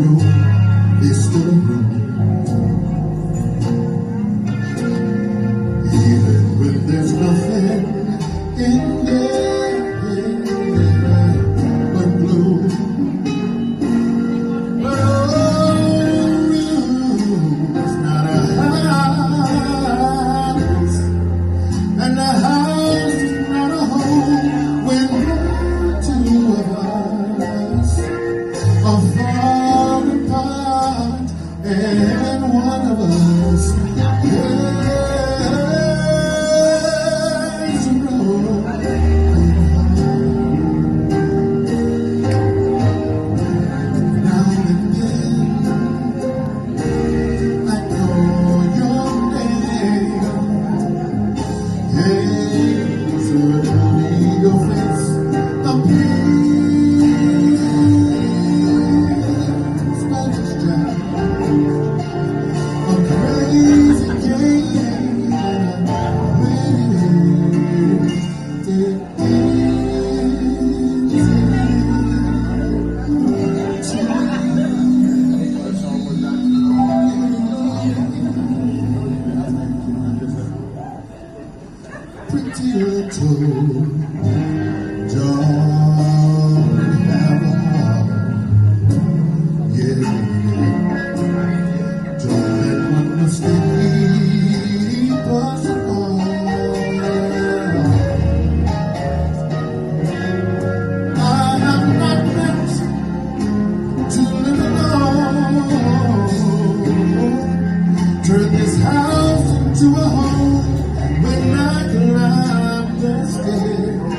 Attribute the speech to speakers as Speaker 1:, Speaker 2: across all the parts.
Speaker 1: room is still a room. Even when there's nothing in there but blue. But a room is not a house, and a house is not a home when two of us are far apart, and one of us has a road. Now and then I call your name. Hey, certainly your face appears, but it's just a crazy game, and I'm pretty little don't have a heart. Yeah, don't let one mistake keep us apart. I am not meant to live alone. Turn this house into a home when I climb the stairs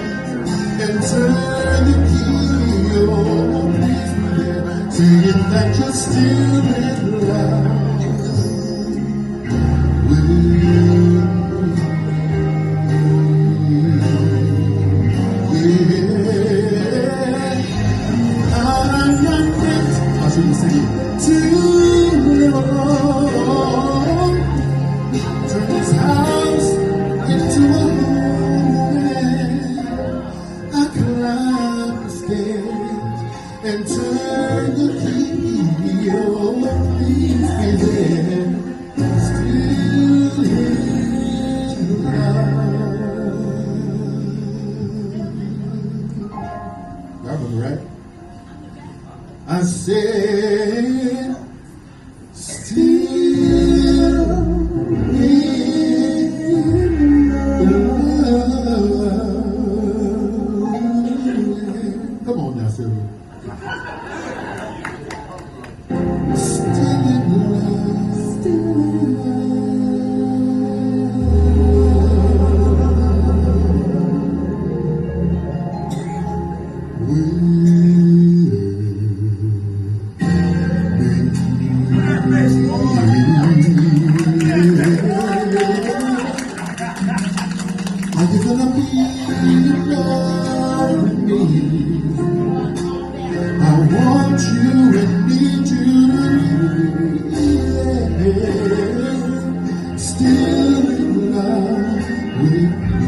Speaker 1: and turn the key. Oh, please be there, saying that you're still in love with me. Yeah, I'm not meant, I shouldn't sing it, to live alone. Turn this house into a home. I climb the stairs and turn the key. Oh, please be there, still in love. That was right. I said, still in love. Come on now, Sylvia. Still in love, still in love with me. Are you gonna be in love with me? I want you and need you to be still in love with me.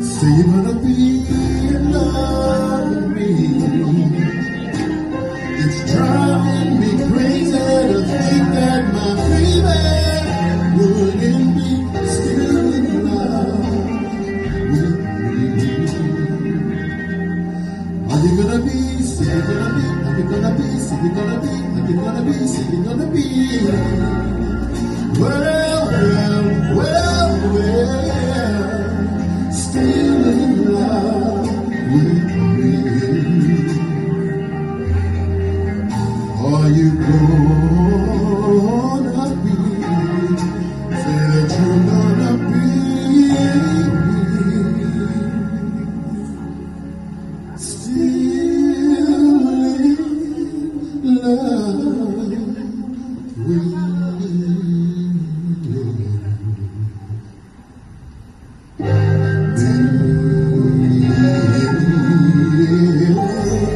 Speaker 1: Say you're gonna be in love with me. It's driving me crazy to think that my baby wouldn't be still in love with me. Are you gonna be, say you're gonna be, are you gonna be, say you're gonna be, are you gonna be, say you're gonna be? Well, still in love with me. Are you gonna be? Say that you're gonna be still in love.